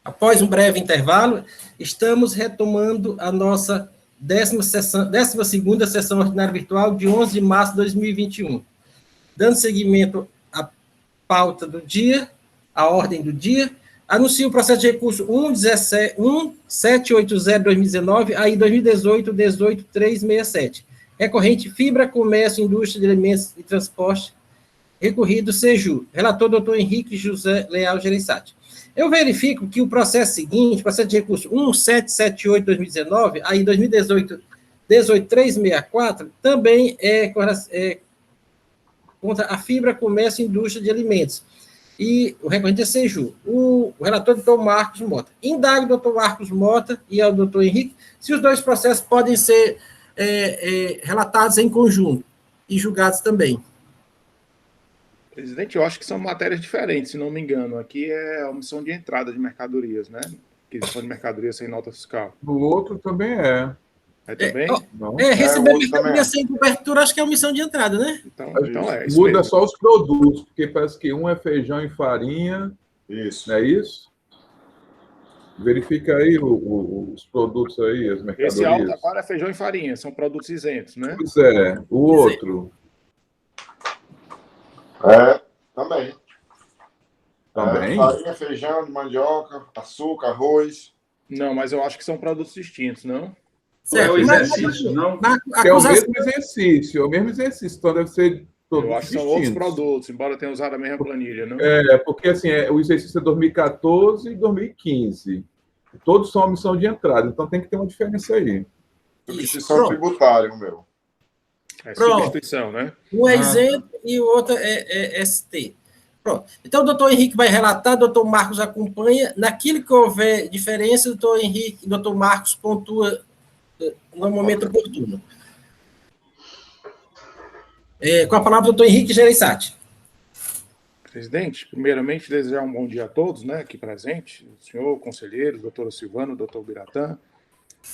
Após um breve intervalo, estamos retomando a nossa 12ª sessão ordinária virtual de 11 de março de 2021. Dando seguimento à pauta do dia, à ordem do dia, anuncio o processo de recurso 1780-2019, aí 2018-18367, recorrente Fibra, Comércio, Indústria de Alimentos e Transporte, recorrido Seju. Relator, doutor Henrique José Leal Gereissati. Eu verifico que o processo seguinte, processo de recurso 1778-2019, aí 2018-18364, também é contra a Fibra, Comércio e Indústria de Alimentos. E o recorrente é Seju. O relator, doutor Marcos Mota. Indague o doutor Marcos Mota e ao doutor Henrique se os dois processos podem ser relatados em conjunto e julgados também. Presidente, eu acho que são matérias diferentes, se não me engano. Aqui é a omissão de entrada de mercadorias, né? Aquisição de mercadorias sem nota fiscal. O outro também é. É também? Receber mercadoria sem cobertura, acho que é omissão de entrada, né? Então é isso. Muda mesmo. só os produtos, porque parece que um é feijão e farinha. Isso. Não é isso? Verifica aí os produtos aí, as mercadorias. Esse alto agora é feijão e farinha, são produtos isentos, né? Pois é. O outro... Também. Também? Farinha, feijão, mandioca, açúcar, arroz. Não, mas eu acho que são produtos distintos, não? Certo. É o exercício, não? É o mesmo exercício, então deve ser todos Eu acho que são outros produtos, embora tenha usado a mesma planilha, não? Porque assim, o exercício é 2014 e 2015. Todos são omissão de entrada, então tem que ter uma diferença aí. Substituição tributária, meu. É substituição, né? Um é isento e o outro é ST. Pronto. Então, o doutor Henrique vai relatar, o doutor Marcos acompanha. Naquilo que houver diferença, o doutor Henrique, o doutor Marcos pontua no momento oportuno. Com a palavra, o doutor Henrique Gereissati. Presidente, primeiramente, desejar um bom dia a todos, né, aqui presente, o senhor, conselheiro, doutora Silvana, doutor Biratã,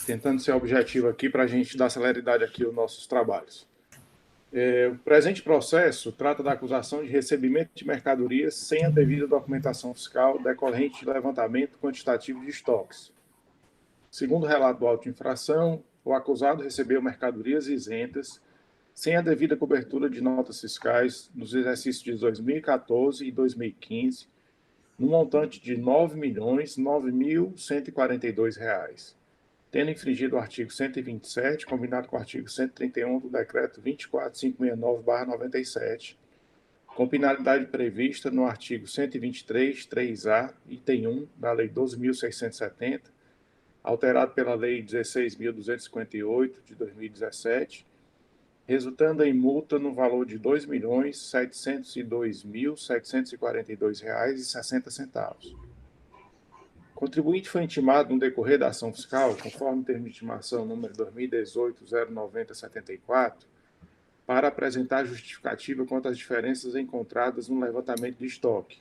tentando ser objetivo aqui para a gente dar celeridade aqui aos nossos trabalhos. O presente processo trata da acusação de recebimento de mercadorias sem a devida documentação fiscal decorrente de levantamento quantitativo de estoques. Segundo o relato do auto de infração, o acusado recebeu mercadorias isentas sem a devida cobertura de notas fiscais nos exercícios de 2014 e 2015, no montante de R$ 9.009.142. Tendo infringido o artigo 127, combinado com o artigo 131 do Decreto 24569/97, com penalidade prevista no artigo 123, 3A, item 1 da Lei 12.670, alterado pela Lei 16.258, de 2017, resultando em multa no valor de R$ 2.702.742,60. O contribuinte foi intimado no decorrer da ação fiscal, conforme o termo de intimação número 2018-09074, para apresentar justificativa quanto às diferenças encontradas no levantamento de estoque,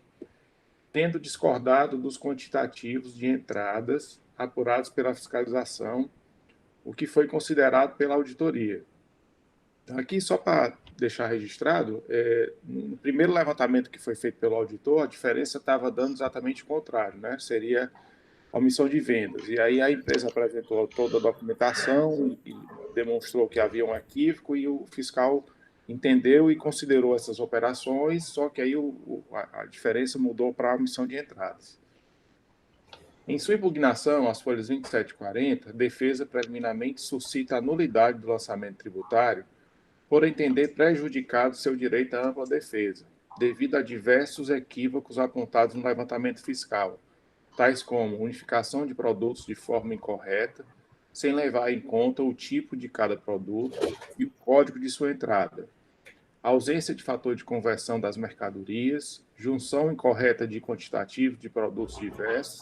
tendo discordado dos quantitativos de entradas apurados pela fiscalização, o que foi considerado pela auditoria. Então, aqui, só para deixar registrado, no primeiro levantamento que foi feito pelo auditor, a diferença estava dando exatamente o contrário, né? Seria a omissão de vendas. E aí a empresa apresentou toda a documentação e demonstrou que havia um equívoco e o fiscal entendeu e considerou essas operações, só que aí a diferença mudou para a omissão de entradas. Em sua impugnação, às folhas 27 e 40, a defesa preliminarmente suscita a nulidade do lançamento tributário por entender prejudicado seu direito à ampla defesa, devido a diversos equívocos apontados no levantamento fiscal, tais como unificação de produtos de forma incorreta, sem levar em conta o tipo de cada produto e o código de sua entrada, ausência de fator de conversão das mercadorias, junção incorreta de quantitativo de produtos diversos,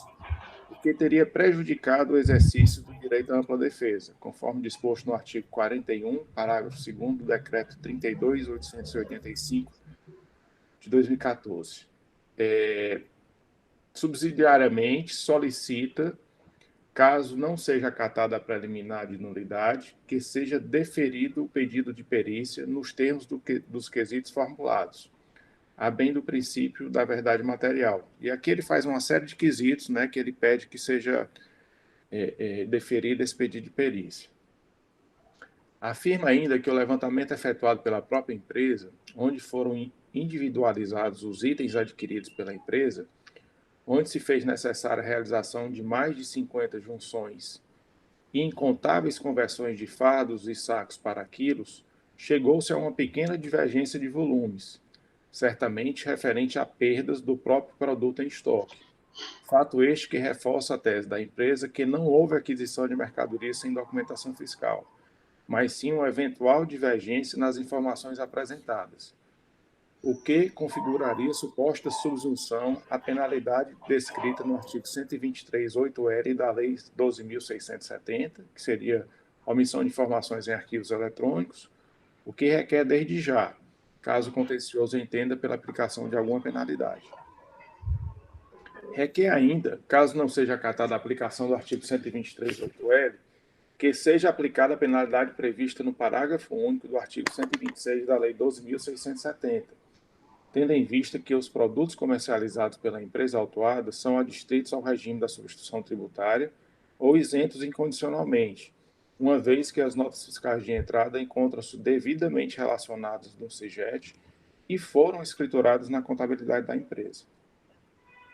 o que teria prejudicado o exercício do direito à ampla defesa, conforme disposto no artigo 41, parágrafo 2º do Decreto 32.885, de 2014. Subsidiariamente, solicita, caso não seja acatada a preliminar de nulidade, que seja deferido o pedido de perícia nos termos dos quesitos formulados, a bem do princípio da verdade material. E aqui ele faz uma série de quesitos, né, que ele pede que seja deferido esse pedido de perícia. Afirma ainda que o levantamento efetuado pela própria empresa, onde foram individualizados os itens adquiridos pela empresa, onde se fez necessária a realização de mais de 50 junções e incontáveis conversões de fardos e sacos para quilos, chegou-se a uma pequena divergência de volumes, certamente referente a perdas do próprio produto em estoque. Fato este que reforça a tese da empresa que não houve aquisição de mercadoria sem documentação fiscal, mas sim uma eventual divergência nas informações apresentadas, o que configuraria suposta subsunção à penalidade descrita no artigo 123.8L da Lei 12.670, que seria omissão de informações em arquivos eletrônicos, o que requer desde já, caso o contencioso entenda pela aplicação de alguma penalidade. Requer ainda, caso não seja acatada a aplicação do artigo 123.8L, que seja aplicada a penalidade prevista no parágrafo único do artigo 126 da Lei 12.670, tendo em vista que os produtos comercializados pela empresa autuada são adstritos ao regime da substituição tributária ou isentos incondicionalmente, uma vez que as notas fiscais de entrada encontram-se devidamente relacionadas no CIGET e foram escrituradas na contabilidade da empresa.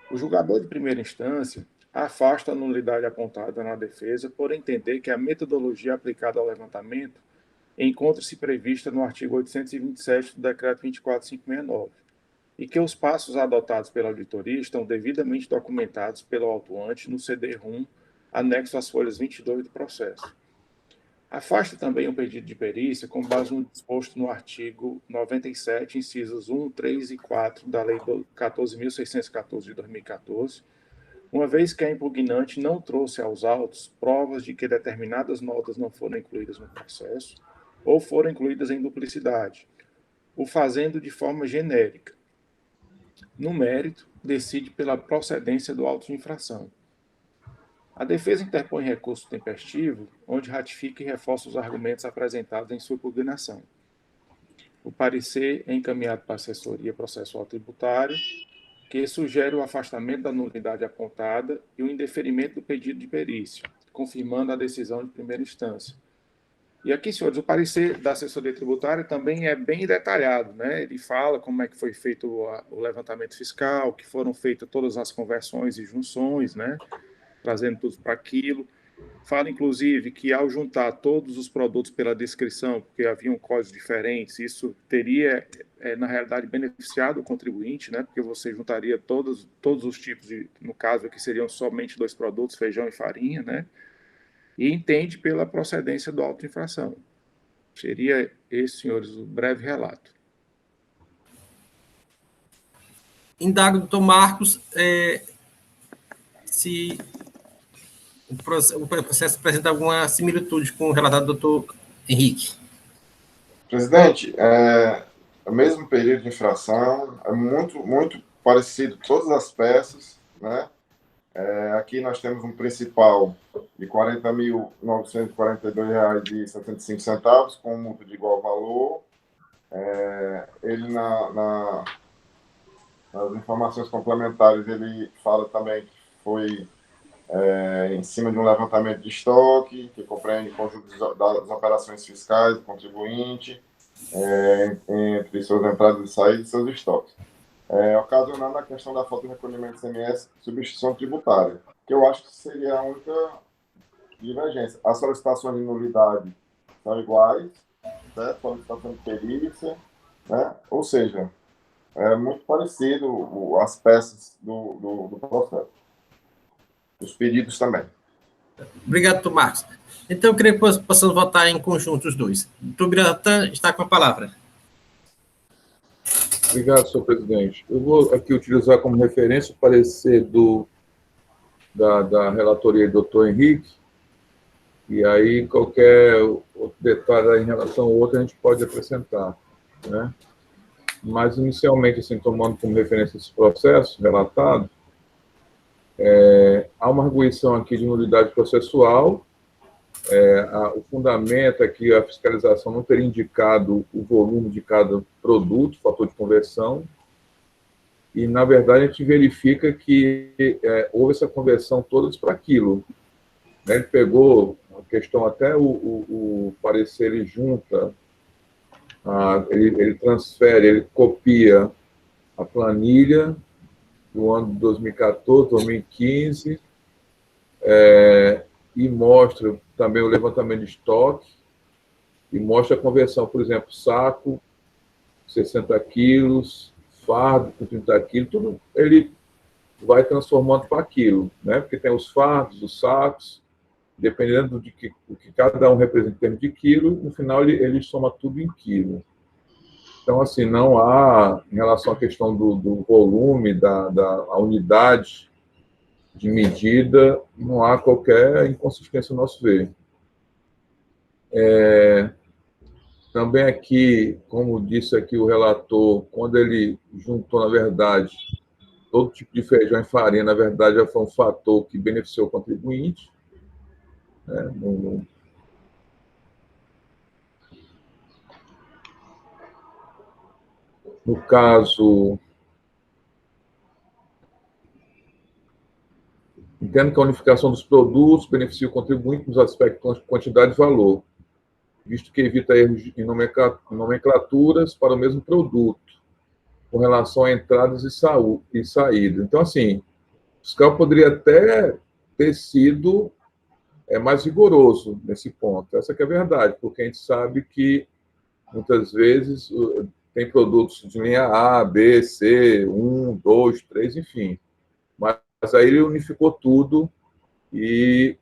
O julgador de primeira instância afasta a nulidade apontada na defesa por entender que a metodologia aplicada ao levantamento encontra-se prevista no artigo 827 do Decreto 24.569 e que os passos adotados pela auditoria estão devidamente documentados pelo autuante no CD-RUM, anexo às folhas 22 do processo. Afasta também o pedido de perícia com base no disposto no artigo 97, incisos 1, 3 e 4 da Lei 14.614 de 2014, uma vez que a impugnante não trouxe aos autos provas de que determinadas notas não foram incluídas no processo ou foram incluídas em duplicidade, o fazendo de forma genérica. No mérito, decide pela procedência do auto de infração. A defesa interpõe recurso tempestivo, onde ratifica e reforça os argumentos apresentados em sua impugnação. O parecer é encaminhado para a assessoria processual tributária, que sugere o afastamento da nulidade apontada e o indeferimento do pedido de perícia, confirmando a decisão de primeira instância. E aqui, senhores, o parecer da assessoria tributária também é bem detalhado, né? Ele fala como é que foi feito o levantamento fiscal, que foram feitas todas as conversões e junções, né? Trazendo tudo para aquilo. Fala, inclusive, que ao juntar todos os produtos pela descrição, porque haviam códigos diferentes, isso teria, na realidade, beneficiado o contribuinte, né? Porque você juntaria todos os tipos, no caso aqui seriam somente 2 produtos, feijão e farinha, né? E entende pela procedência do auto de infração. Seria esse, senhores, o breve relato. Indago, doutor Marcos, se o processo apresenta alguma similitude com o relatado do doutor Henrique. Presidente, o mesmo período de infração, é muito parecido todas as peças, né? Aqui nós temos um principal de R$ 40.942,75, com multa de igual valor. Ele, nas informações complementares, ele fala também que foi em cima de um levantamento de estoque, que compreende o conjunto das operações fiscais do contribuinte, entre suas entradas e saídas e seus estoques. Ocasionando a questão da falta de recolhimento de CMS substituição tributária, que eu acho que seria a única divergência. As solicitações de nulidade são iguais, certo? Solicitação de perícia, né? Ou seja, é muito parecido as peças do processo. Os pedidos também. Obrigado, doutor Marcos. Então, eu creio que possamos votar em conjunto os dois. Doutor Biratã está com a palavra. Obrigado, senhor presidente. Eu vou aqui utilizar como referência o parecer da relatoria do doutor Henrique, e aí qualquer outro detalhe em relação ao outro a gente pode acrescentar, né? Mas, inicialmente, assim, tomando como referência esse processo relatado, há uma arguição aqui de nulidade processual. O fundamento é que a fiscalização não teria indicado o volume de cada produto, fator de conversão, e, na verdade, a gente verifica que houve essa conversão toda para quilo. Né? Ele pegou a questão, até o parecer, ele junta, ele transfere, ele copia a planilha do ano de 2014, 2015, e mostra também o levantamento de estoque, e mostra a conversão, por exemplo, saco, 60 quilos, fardo com 30 quilos, tudo ele vai transformando para quilo, né? Porque tem os fardos, os sacos, dependendo do que cada um representa em termos de quilo, no final ele soma tudo em quilo. Então, assim, não há, em relação à questão do volume, da unidade de medida, não há qualquer inconsistência no nosso ver. Também aqui, como disse aqui o relator, quando ele juntou, na verdade, todo tipo de feijão e farinha, na verdade, já foi um fator que beneficiou o contribuinte. Né? No caso, entendo que a unificação dos produtos beneficia o contribuinte nos aspectos de quantidade e valor, visto que evita erros em nomenclaturas para o mesmo produto, com relação a entradas e saídas. Então, assim, o fiscal poderia até ter sido mais rigoroso nesse ponto. Essa que é a verdade, porque a gente sabe que, muitas vezes, tem produtos de linha A, B, C, 1, 2, 3, enfim. Mas aí ele unificou tudo e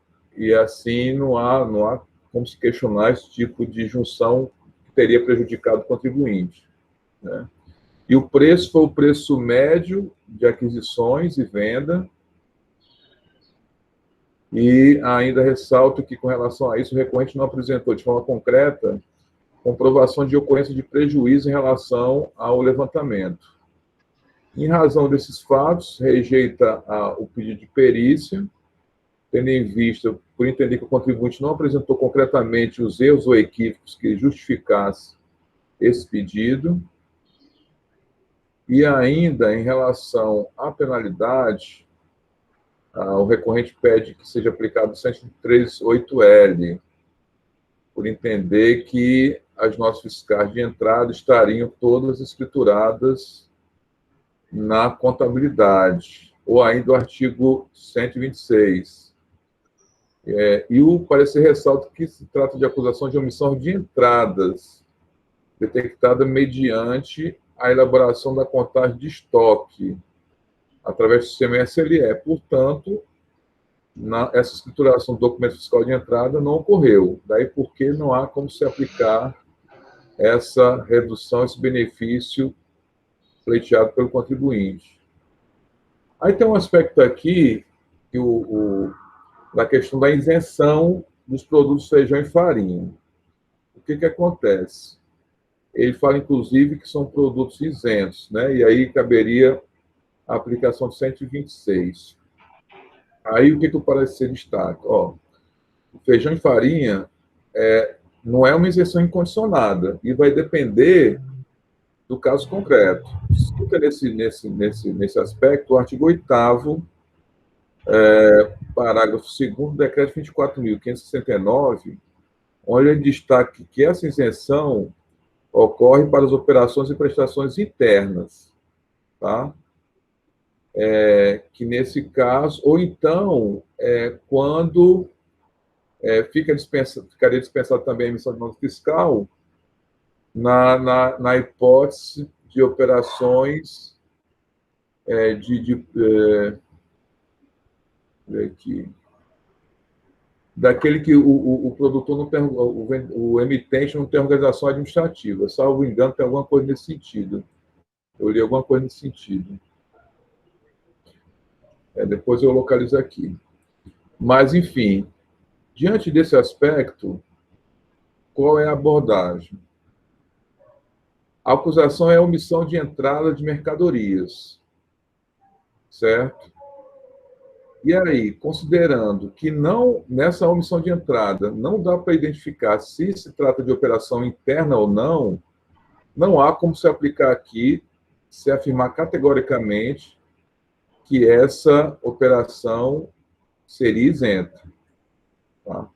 assim não há como se questionar esse tipo de junção que teria prejudicado o contribuinte. Né? E o preço foi o preço médio de aquisições e venda. E ainda ressalto que, com relação a isso, o recorrente não apresentou de forma concreta comprovação de ocorrência de prejuízo em relação ao levantamento. Em razão desses fatos, rejeita o pedido de perícia, tendo em vista, por entender que o contribuinte não apresentou concretamente os erros ou equívocos que justificassem esse pedido. E ainda, em relação à penalidade, o recorrente pede que seja aplicado o 138L, por entender que as notas fiscais de entrada estariam todas escrituradas na contabilidade, ou ainda o artigo 126. E o parecer ressalta que se trata de acusação de omissão de entradas, detectada mediante a elaboração da contagem de estoque, através do sistema SLE. Portanto, essa escrituração do documento fiscal de entrada não ocorreu. Daí porque não há como se aplicar essa redução, esse benefício pleiteado pelo contribuinte. Aí tem um aspecto aqui, da questão da isenção dos produtos feijão e farinha. O que acontece? Ele fala, inclusive, que são produtos isentos, né? E aí caberia a aplicação de 126. Aí o que o parecer destaca? O feijão e farinha não é uma isenção incondicionada e vai depender do caso concreto. Cita nesse aspecto o artigo 8º, parágrafo 2º do decreto 24.569, onde ele destaca que essa isenção ocorre para as operações e prestações internas, tá? Que nesse caso, ou então, quando ficaria dispensado também a emissão de nota fiscal na hipótese de operações daquele que o produtor não tem, o emitente não tem organização administrativa. Salvo engano, tem alguma coisa nesse sentido. Eu li alguma coisa nesse sentido. Depois eu localizo aqui. Mas, enfim, diante desse aspecto, qual é a abordagem? A acusação é a omissão de entrada de mercadorias, certo? E aí, considerando que nessa omissão de entrada não dá para identificar se se trata de operação interna ou não, não há como se aplicar aqui se afirmar categoricamente que essa operação seria isenta. Tá?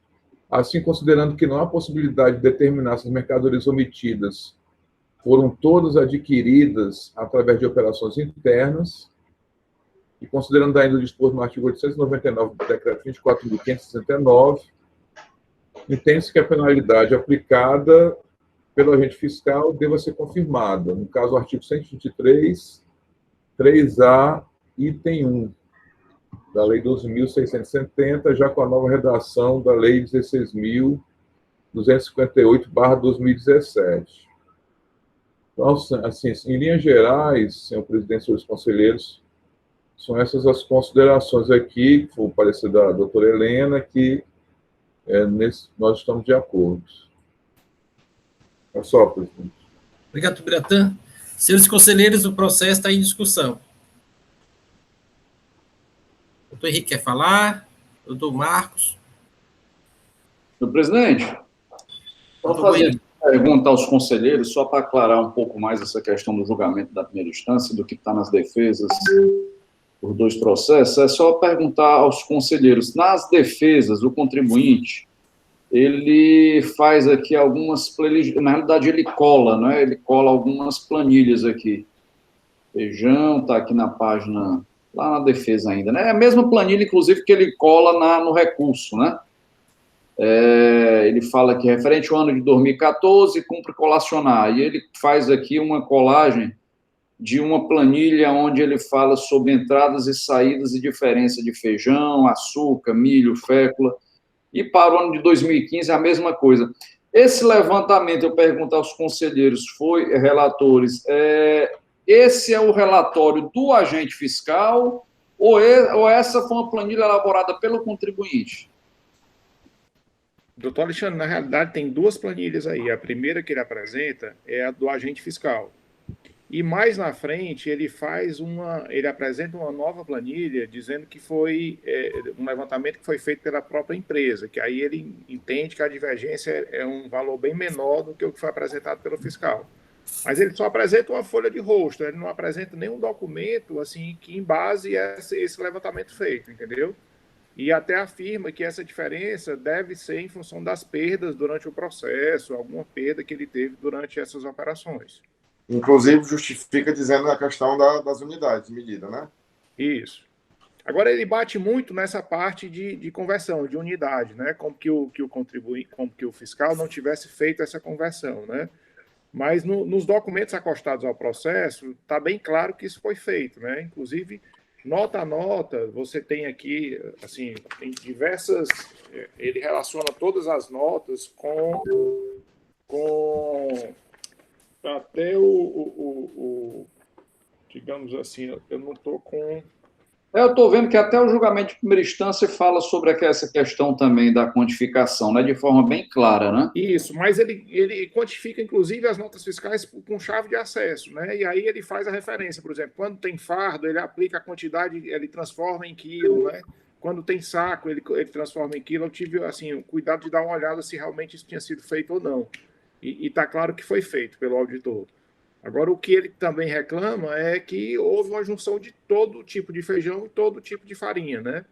Assim, considerando que não há possibilidade de determinar se as mercadorias omitidas foram todas adquiridas através de operações internas, e considerando ainda o disposto no artigo 899 do Decreto 24.569, entende-se que a penalidade aplicada pelo agente fiscal deva ser confirmada. No caso, o artigo 123, 3A, item 1, da Lei 12.670, já com a nova redação da Lei 16.258/2017. Então, assim, em linhas gerais, senhor presidente, senhores conselheiros, são essas as considerações aqui, que foi o parecer da doutora Helena, que nós estamos de acordo. É só, presidente. Obrigado, Biratã. Senhores conselheiros, o processo está em discussão. Doutor Henrique quer falar? Doutor Marcos? Senhor presidente, só fazer pergunta aos conselheiros, só para aclarar um pouco mais essa questão do julgamento da primeira instância, do que está nas defesas por 2 processos, é só perguntar aos conselheiros, nas defesas, o contribuinte, ele faz aqui algumas planilhas, na realidade ele cola, né? Ele cola algumas planilhas aqui. Feijão, está aqui na página, lá na defesa ainda, né? É a mesma planilha, inclusive, que ele cola no recurso, né? Ele fala que referente ao ano de 2014, cumpre colacionar, e ele faz aqui uma colagem de uma planilha onde ele fala sobre entradas e saídas e diferença de feijão, açúcar, milho, fécula, e para o ano de 2015 a mesma coisa. Esse levantamento, eu pergunto aos conselheiros, relatores, esse é o relatório do agente fiscal ou essa foi uma planilha elaborada pelo contribuinte? Doutor Alexandre, na realidade tem 2 planilhas aí. A primeira que ele apresenta é a do agente fiscal. E mais na frente ele apresenta uma nova planilha dizendo que foi um levantamento que foi feito pela própria empresa, que aí ele entende que a divergência é um valor bem menor do que o que foi apresentado pelo fiscal. Mas ele só apresenta uma folha de rosto, ele não apresenta nenhum documento assim que embase esse levantamento feito, entendeu? E até afirma que essa diferença deve ser em função das perdas durante o processo, alguma perda que ele teve durante essas operações. Inclusive, justifica dizendo a questão das unidades de medida, né? Isso. Agora, ele bate muito nessa parte de conversão, de unidade, né? Como que o contribuinte, como que o fiscal não tivesse feito essa conversão, né? Mas nos documentos acostados ao processo, está bem claro que isso foi feito, né? Inclusive, nota a nota, você tem aqui, assim, tem diversas... Ele relaciona todas as notas com até digamos assim, eu não estou com... Eu estou vendo que até o julgamento de primeira instância fala sobre essa questão também da quantificação, né, de forma bem clara, né? Isso, mas ele quantifica, inclusive, as notas fiscais com chave de acesso, né? E aí ele faz a referência, por exemplo, quando tem fardo, ele aplica a quantidade, ele transforma em quilo, né? Quando tem saco, ele transforma em quilo. Eu tive, assim, o cuidado de dar uma olhada se realmente isso tinha sido feito ou não. E está claro que foi feito pelo auditor. Agora, o que ele também reclama é que houve uma junção de todo tipo de feijão e todo tipo de farinha, né?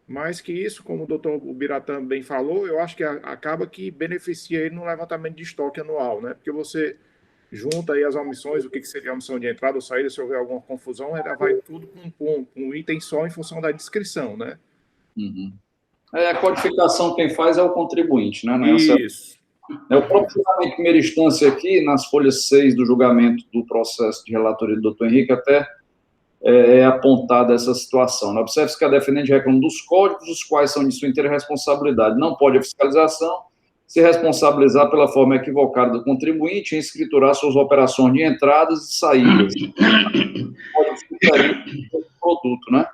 Mas que isso, como o doutor Biratã bem falou, eu acho que acaba que beneficia ele no levantamento de estoque anual, né? Porque você junta aí as omissões, o que seria a omissão de entrada ou saída, se houver alguma confusão, ela vai tudo com um item só em função da descrição, né? Uhum. A codificação quem faz é o contribuinte, né? Isso. O próprio julgamento de primeira instância aqui, nas folhas 6 do julgamento do processo de relatoria do doutor Henrique, até é apontada essa situação. Observe-se que a defendente reclama dos códigos, os quais são de sua inteira responsabilidade. Não pode a fiscalização se responsabilizar pela forma equivocada do contribuinte em escriturar suas operações de entradas e saídas. Pode sugerir o produto, né?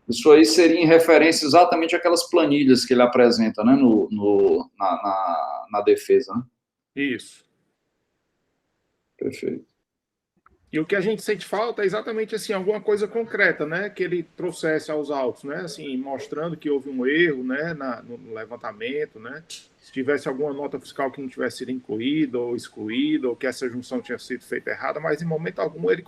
Isso aí seria em referência exatamente àquelas planilhas que ele apresenta, né, na defesa, né? Isso. Perfeito. E o que a gente sente falta é exatamente assim, alguma coisa concreta, né, que ele trouxesse aos autos, né, assim, mostrando que houve um erro, né, no levantamento, né, se tivesse alguma nota fiscal que não tivesse sido incluída ou excluída, ou que essa junção tinha sido feita errada, mas em momento algum ele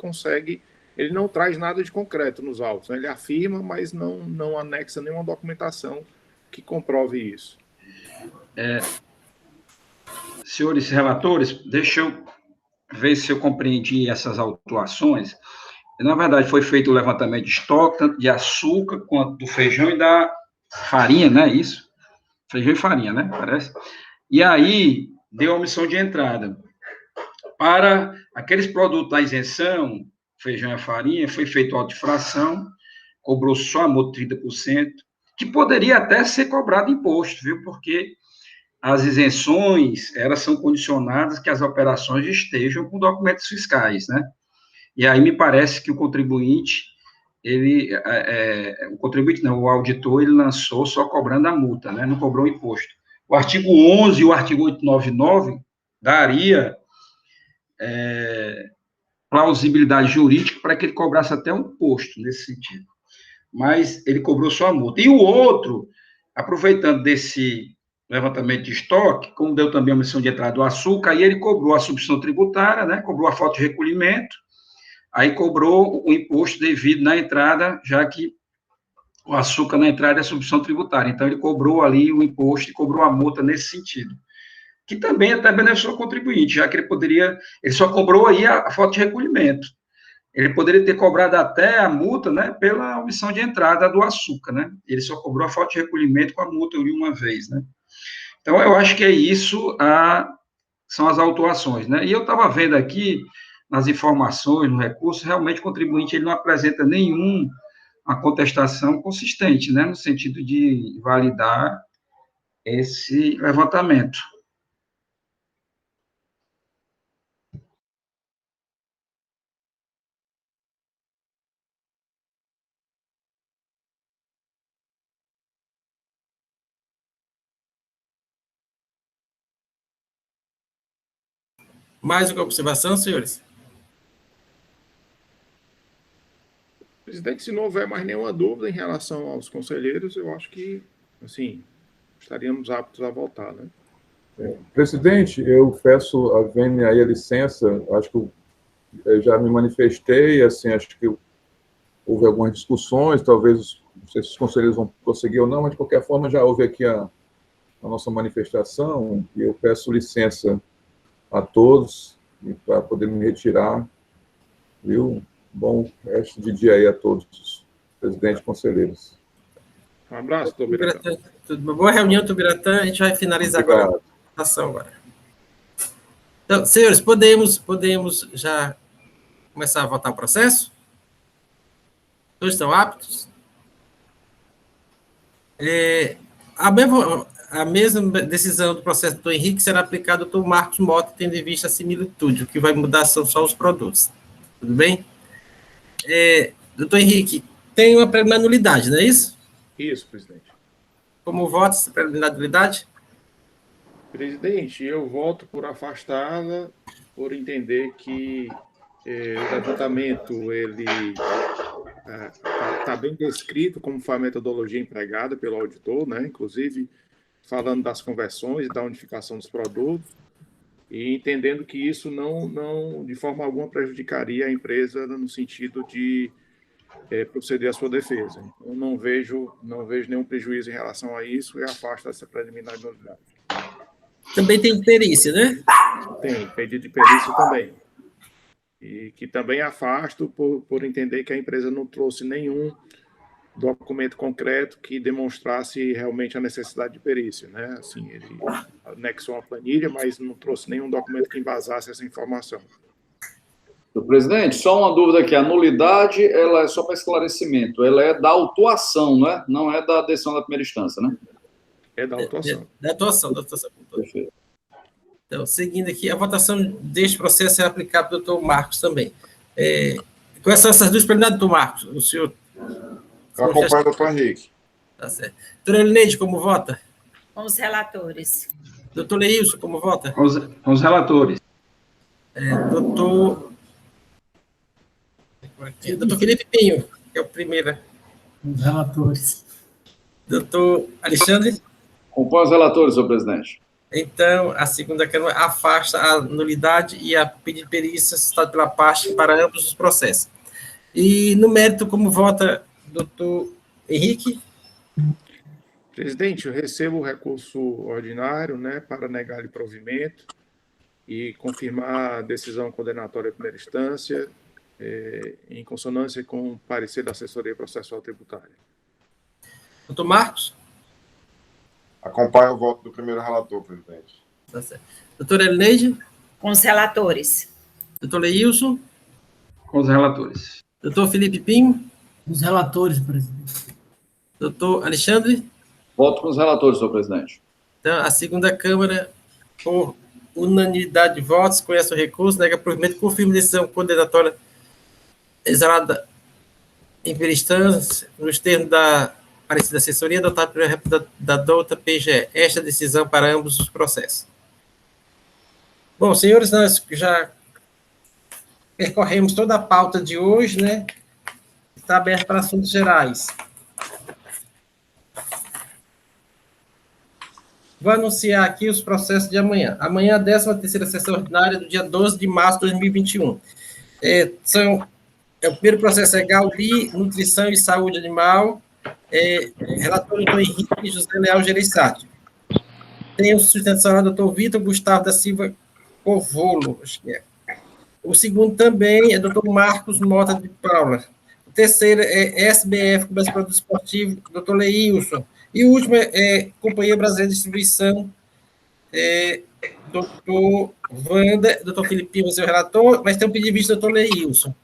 não traz nada de concreto nos autos, né, ele afirma, mas não anexa nenhuma documentação que comprove isso. Senhores relatores, deixa eu ver se eu compreendi essas autuações. Na verdade, foi feito o levantamento de estoque, tanto de açúcar quanto do feijão e da farinha, né? Isso? Feijão e farinha, né? Parece. E aí, deu a omissão de entrada. Para aqueles produtos da isenção, feijão e farinha, foi feito auto de fração, cobrou só a multa de 30%, que poderia até ser cobrado imposto, viu? Porque as isenções, elas são condicionadas que as operações estejam com documentos fiscais, né? E aí me parece que o contribuinte, o auditor, ele lançou só cobrando a multa, né? Não cobrou o imposto. O artigo 11 e o artigo 899 daria plausibilidade jurídica para que ele cobrasse até um imposto nesse sentido. Mas ele cobrou só a multa. E o outro, aproveitando desse levantamento de estoque, como deu também a omissão de entrada do açúcar, aí ele cobrou a substituição tributária, né, cobrou a falta de recolhimento, aí cobrou o imposto devido na entrada, já que o açúcar na entrada é substituição tributária. Então, ele cobrou ali o imposto e cobrou a multa nesse sentido. Que também até beneficiou o contribuinte, já que ele só cobrou aí a falta de recolhimento. Ele poderia ter cobrado até a multa, né, pela omissão de entrada do açúcar, né? Ele só cobrou a falta de recolhimento com a multa de uma vez, né? Então, eu acho que é isso, são as autuações, né? E eu estava vendo aqui, nas informações, no recurso, realmente o contribuinte ele não apresenta nenhuma contestação consistente, né? No sentido de validar esse levantamento. Mais uma observação, senhores? Presidente, se não houver mais nenhuma dúvida em relação aos conselheiros, eu acho que, assim, estaríamos aptos a votar, né? Presidente, eu peço a vênia aí a licença, acho que eu já me manifestei, assim, acho que houve algumas discussões, talvez, não sei se os conselheiros vão prosseguir ou não, mas de qualquer forma já houve aqui a nossa manifestação, e eu peço licença a todos, para poder me retirar, viu? Bom resto de dia aí a todos, presidente e conselheiros. Um abraço, Tubiratã. Boa reunião, Tubiratã. A gente vai finalizar agora a votação agora. Então, senhores, podemos já começar a votar o processo? Todos estão aptos? A mesma decisão do processo do Dr. Henrique será aplicada ao Dr. Marcos Mota, tendo em vista a similitude. O que vai mudar são só os produtos. Tudo bem? Dr. Henrique, tem uma preliminar nulidade, não é isso? Isso, presidente. Como vota essa preliminar nulidade? Presidente, eu voto por afastada, por entender que o levantamento ele está bem descrito como foi a metodologia empregada pelo auditor, né? Inclusive falando das conversões e da unificação dos produtos, e entendendo que isso não de forma alguma prejudicaria a empresa no sentido de proceder à sua defesa. Eu não vejo nenhum prejuízo em relação a isso e afasto essa preliminar de nulidade. Também tem perícia, né? Tem, pedido de perícia também. E que também afasto por entender que a empresa não trouxe nenhum documento concreto que demonstrasse realmente a necessidade de perícia, né? Assim, ele anexou uma planilha, mas não trouxe nenhum documento que embasasse essa informação. Presidente, só uma dúvida aqui. A nulidade, ela é só para esclarecimento, ela é da autuação, né? Não é da decisão da primeira instância, né? É da autuação. Da atuação. Perfeito. Então, seguindo aqui, a votação deste processo é aplicável ao doutor Marcos também. Com essas duas preliminares, doutor Marcos, o senhor... Eu acompanho o doutor Henrique. Tá certo. Doutora Elineide, como vota? Com os relatores. Doutor Leilson, como vota? Com os relatores. Doutor Doutor Felipe Pinho, que é o primeiro. Os relatores. Doutor Alexandre. Compõe os relatores, senhor presidente. Então, a segunda Câmara afasta a nulidade e a pedido de perícia suscitado pela parte para ambos os processos. E, no mérito, como vota doutor Henrique? Presidente, eu recebo o recurso ordinário, né, para negar-lhe provimento e confirmar a decisão condenatória de primeira instância, em consonância com o parecer da assessoria processual tributária. Doutor Marcos? Acompanho o voto do primeiro relator, presidente. Tá certo. Doutora Elineide? Com os relatores. Doutor Leilson? Com os relatores. Doutor Felipe Pinho? Os relatores, presidente. Doutor Alexandre? Voto com os relatores, senhor presidente. Então, a segunda Câmara, por unanimidade de votos, conhece o recurso, nega provimento, confirma decisão condenatória exarada em primeira instância, nos termos da parecida assessoria adotada da douta PGE. Esta decisão para ambos os processos. Bom, senhores, nós já percorremos toda a pauta de hoje, né? Está aberto para assuntos gerais. Vou anunciar aqui os processos de amanhã. Amanhã, a 13ª sessão ordinária do dia 12 de março de 2021. O primeiro processo é Gauli, Nutrição e Saúde Animal, relator doutor Henrique José Leal Gereissati. Tem o sustentação do doutor Vitor Gustavo da Silva Covolo, acho que é. O segundo também é doutor Marcos Mota de Paula. O terceiro é SBF, Comércio e Produto Esportivo, doutor Leilson. E o último é Companhia Brasileira de Distribuição, doutor Wanda, doutor Filipinho, seu relator, mas tem um pedido de vista do doutor Leilson.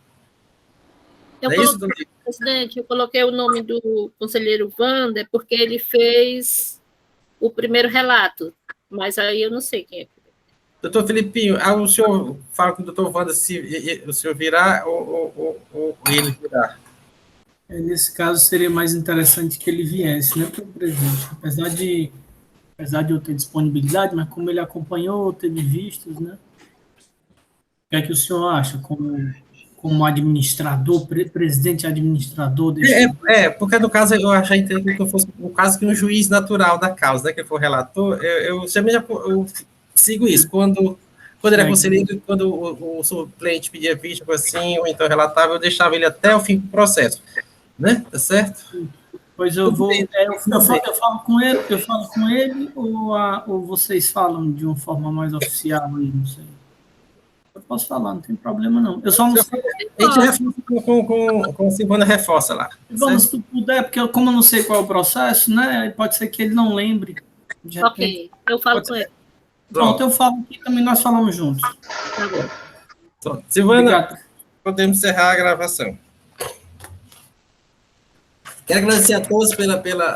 Presidente, eu coloquei o nome do conselheiro Wander porque ele fez o primeiro relato, mas aí eu não sei quem é. Doutor Filipinho, o senhor fala com o doutor Wander se o senhor virá ou ele virá? Nesse caso, seria mais interessante que ele viesse, né, presidente? Apesar de eu ter disponibilidade, mas como ele acompanhou, teve vistos, né? O que é que o senhor acha, como administrador, presidente administrador desse... Porque no caso eu achei que eu fosse o caso que um juiz natural da causa, né, que for relator, eu sigo isso. Quando era conselheiro, quando o suplente pedia vista, assim, ou então relatava, eu deixava ele até o fim do processo. Né? Tá certo? Pois eu vou. Eu falo com ele ou vocês falam de uma forma mais oficial aí, não sei. Eu posso falar, não tem problema não. Eu só não sei. A gente reforça com a Silvana reforça lá. Vamos, se tu puder, porque como eu não sei qual é o processo, né? Pode ser que ele não lembre. Ok, eu falo com ele. Pronto, eu falo aqui também, nós falamos juntos. Tá bom. Pronto. Silvana, obrigado. Podemos encerrar a gravação. Quero agradecer a todos pela